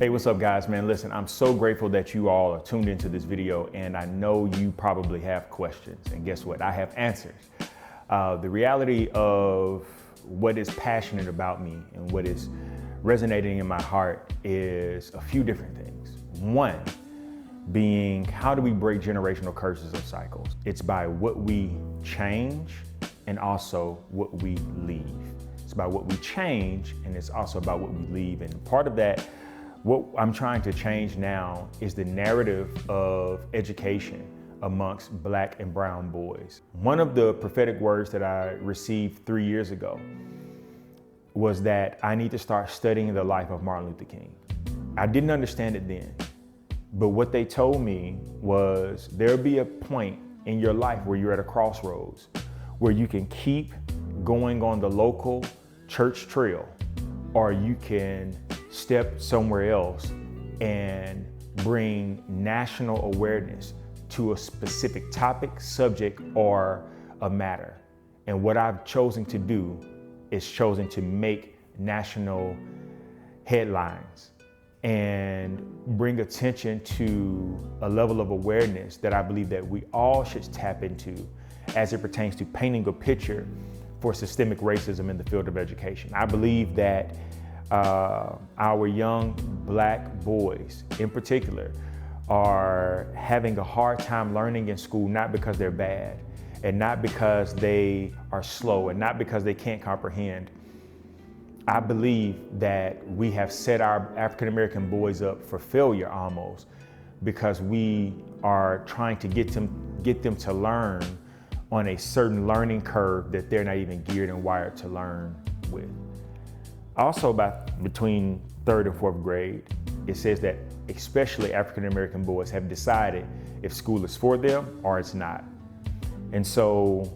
Hey, what's up guys, man? Listen, I'm so grateful that you all are tuned into this video, and I know you probably have questions, and guess what? I have answers. The reality of what is passionate about me and what is resonating in my heart is a few different things. One being, how do we break generational curses of cycles? It's by what we change and also what we leave. It's about what we change, and it's also about what we leave. And part of that, what I'm trying to change now is the narrative of education amongst Black and brown boys. One of the prophetic words that I received 3 years ago was that I need to start studying the life of Martin Luther King. I didn't understand it then, but what they told me was there'll be a point in your life where you're at a crossroads where you can keep going on the local church trail, or you can step somewhere else and bring national awareness to a specific topic, subject, or a matter. And what I've chosen to do is chosen to make national headlines and bring attention to a level of awareness that I believe that we all should tap into as it pertains to painting a picture for systemic racism in the field of education. I believe that our young Black boys in particular are having a hard time learning in school, not because they're bad and not because they are slow and not because they can't comprehend. I believe that we have set our African American boys up for failure almost because we are trying to get them to learn on a certain learning curve that they're not even geared and wired to learn with. Also, between 3rd and 4th grade, it says that especially African American boys have decided if school is for them or it's not. And so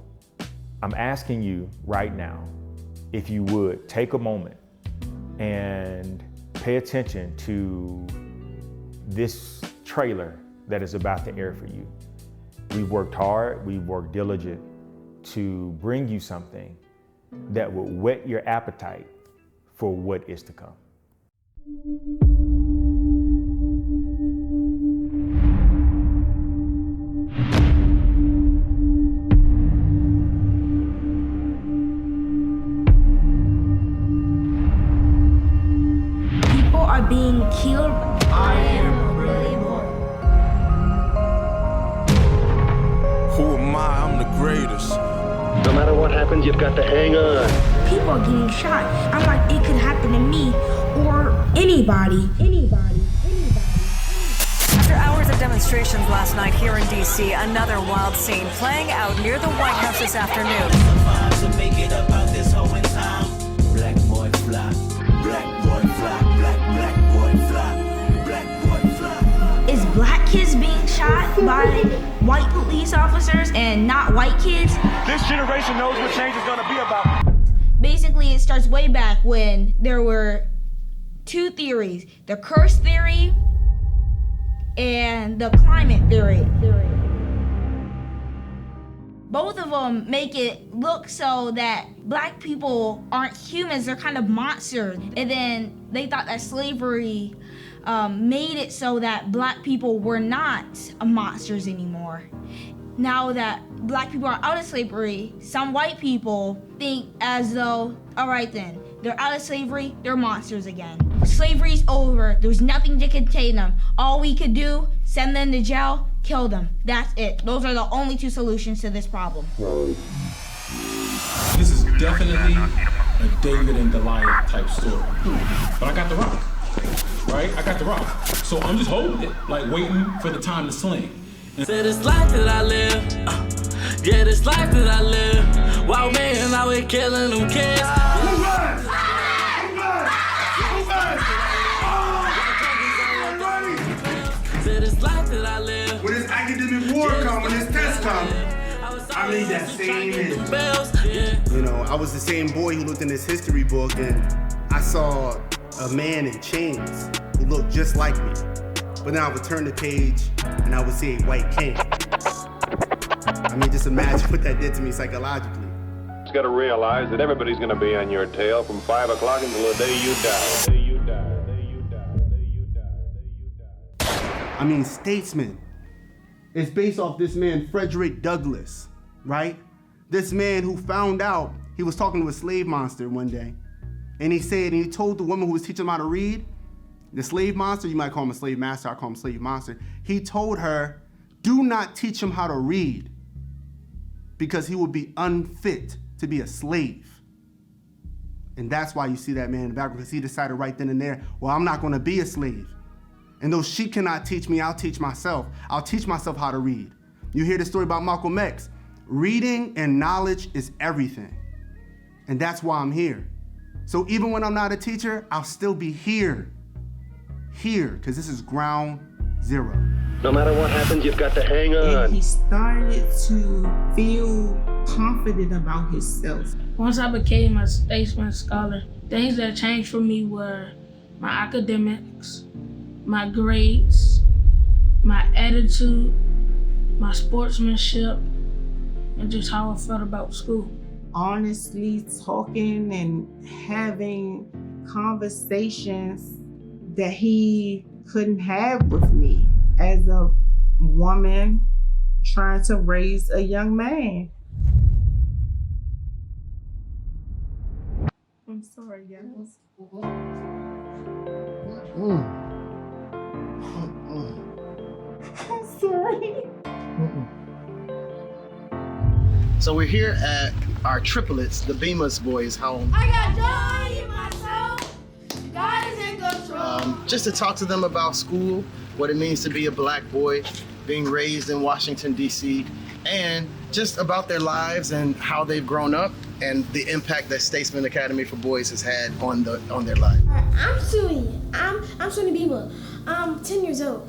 I'm asking you right now, if you would take a moment and pay attention to this trailer that is about to air for you. We've worked hard, we've worked diligent to bring you something that will whet your appetite for what is to come. People are being killed. I am really bored. Who am I? I'm the greatest. No matter what happens, you've got to hang on. People are getting shot. I'm like, it could happen to me or anybody. After hours of demonstrations last night here in D.C., another wild scene playing out near the White House this afternoon. Black boy fly, black boy fly, black boy fly, black boy fly. Is Black kids being shot by white police officers and not white kids? This generation knows what change is going to be about. Basically, it starts way back when there were two theories, the curse theory and the climate theory. Both of them make it look so that Black people aren't humans, they're kind of monsters. And then they thought that slavery made it so that Black people were not monsters anymore. Now that Black people are out of slavery, some white people think as though, all right then, they're out of slavery, they're monsters again. Slavery's over, there's nothing to contain them. All we could do, send them to jail, kill them. That's it. Those are the only two solutions to this problem. This is definitely a David and Goliath type story. But I got the rock, right? I got the rock. So I'm just holding it, like waiting for the time to sling. Say this life that I live, yeah, this life that I live. Wow, man, I was killing them kids. Say this life that I live. When this academic war come, when this test come, I need that same energy. You know, I was the same boy who looked in this history book and I saw a man in chains who looked just like me. But then I would turn the page and I would see a white king. I mean, just imagine what that did to me psychologically. You just gotta realize that everybody's gonna be on your tail from 5 o'clock until the day you die. statesman. It's based off this man, Frederick Douglass, right? This man who found out, he was talking to a slave monster one day, and he told the woman who was teaching him how to read, the slave monster, you might call him a slave master, I call him a slave monster, he told her, do not teach him how to read because he will be unfit to be a slave. And that's why you see that man in the background, because he decided right then and there, well, I'm not gonna be a slave. And though she cannot teach me, I'll teach myself. I'll teach myself how to read. You hear the story about Malcolm X. Reading and knowledge is everything. And that's why I'm here. So even when I'm not a teacher, I'll still be here, because this is ground zero. No matter what happens, you've got to hang on. And he started to feel confident about himself. Once I became a statesman scholar, things that changed for me were my academics, my grades, my attitude, my sportsmanship, and just how I felt about school. Honestly talking and having conversations that he couldn't have with me as a woman trying to raise a young man. I'm sorry, guys. I'm sorry. So we're here at our triplets, the Bemis boys' home. I got joy in my soul. God is in control. Just to talk to them about school, what it means to be a black boy, being raised in Washington, D.C., and just about their lives and how they've grown up and the impact that Statesman Academy for Boys has had on their life. I'm Suni. I'm Suni Bima. I'm 10 years old.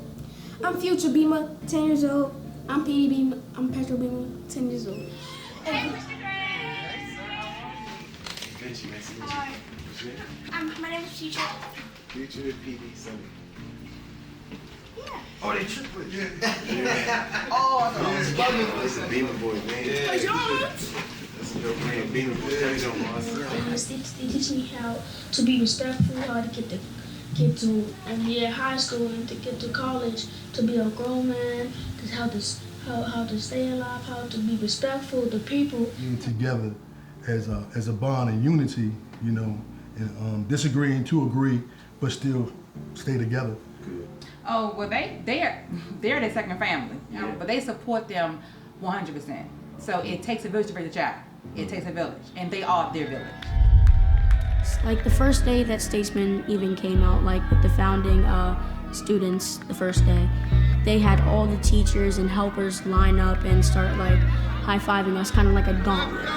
I'm Future Bima, 10 years old. I'm PD Bima. I'm Petro Bima, 10 years old. Hey, my name is Future. Future PD Sunny. Yeah. Oh, they triplet, yeah. Oh, I know. It's bugging. It's a Beamer boy, man. Yeah. That's a dope man, Beamer boy. They teach me how to be respectful, how to get to high school and to get to college, to be a grown man, how to stay alive, how to be respectful to people. Being together as a bond and unity, you know, and disagreeing to agree, but still stay together. Good. Oh, well, they're their second family, you know, but they support them 100%. So it takes a village to raise a child. It takes a village, and they are their village. Like the first day that Statesman even came out, like with the founding students, the first day, they had all the teachers and helpers line up and start like high-fiving us, kind of like a gauntlet.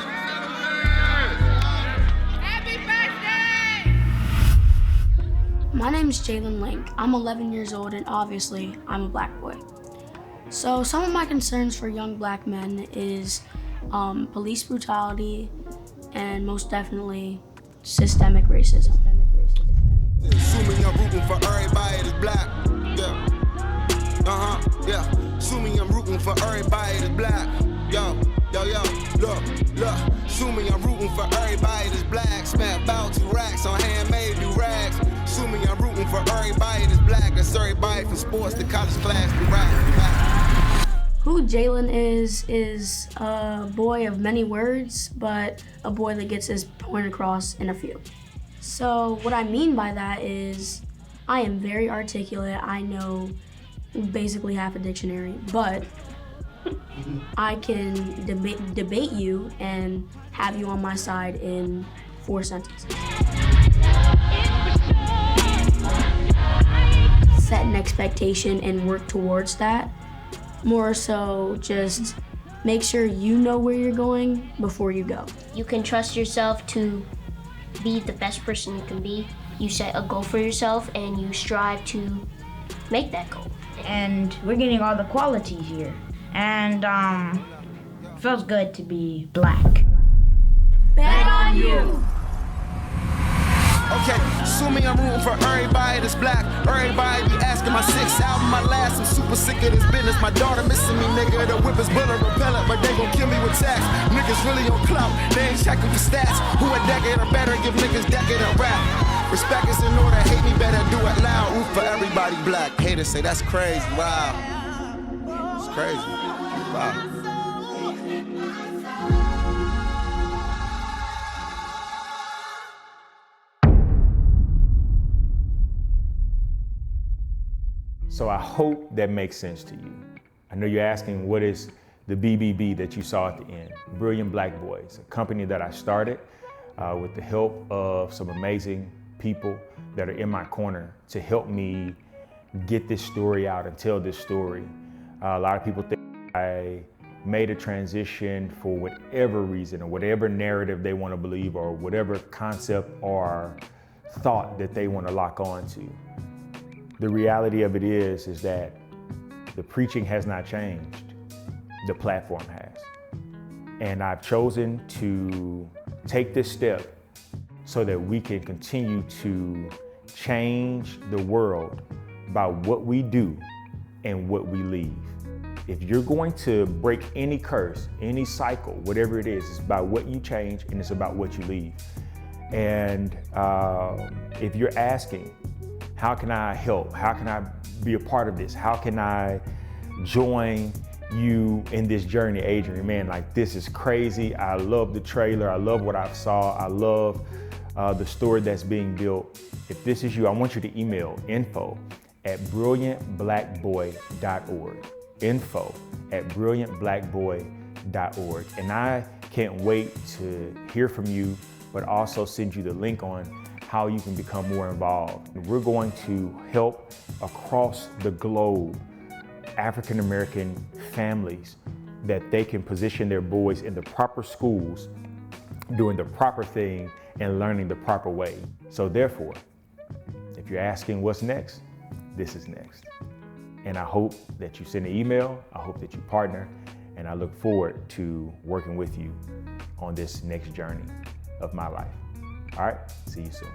My name's Jalen Link. I'm 11 years old and obviously I'm a black boy. So some of my concerns for young black men is police brutality and most definitely systemic racism. Assuming I'm rooting for everybody that's black. Yeah. Yeah. Assuming I'm rooting for everybody that's black. Yo. Look. Assuming I'm rooting for everybody that's black. Spent about 2 racks on handmade new rags. Assuming I'm rooting for everybody that's black. That's everybody from sports to college class to rap. Who Jalen is a boy of many words, but a boy that gets his point across in a few. So what I mean by that is I am very articulate. I know basically half a dictionary, but I can debate you and have you on my side in 4 sentences. Set an expectation and work towards that. More so just make sure you know where you're going before you go. You can trust yourself to be the best person you can be. You set a goal for yourself and you strive to make that goal. And we're getting all the qualities here. And feels good to be black. Bet on you! Okay, assuming I'm rooting for everybody that's black. Everybody be asking my 6th album, my last. I'm super sick of this business. My daughter missing me, nigga. The whip is bullet repellent, but they gon' kill me with tax. Niggas really on clout, they ain't checking for stats. Who a decade or better, give niggas decade of rap. Respect is in order, hate me better, do it loud. Root for everybody. everybody black. Haters say that's crazy. Wow. It's crazy. Wow. So I hope that makes sense to you. I know you're asking, what is the BBB that you saw at the end? Brilliant Black Boys, a company that I started with the help of some amazing people that are in my corner to help me get this story out and tell this story. A lot of people think I made a transition for whatever reason or whatever narrative they want to believe or whatever concept or thought that they want to lock on to. The reality of it is that the preaching has not changed. The platform has. And I've chosen to take this step so that we can continue to change the world by what we do and what we leave. If you're going to break any curse, any cycle, whatever it is, it's about what you change and it's about what you leave. And if you're asking, how can I help? How can I be a part of this? How can I join you in this journey, Adrian? Man, like, this is crazy. I love the trailer. I love what I saw. I love the story that's being built. If this is you, I want you to email info@brilliantblackboy.org. info@brilliantblackboy.org. And I can't wait to hear from you, but also send you the link on how you can become more involved. We're going to help across the globe African-American families that they can position their boys in the proper schools, doing the proper thing and learning the proper way. So therefore, if you're asking what's next, this is next. And I hope that you send an email, I hope that you partner, and I look forward to working with you on this next journey of my life. All right, see you soon.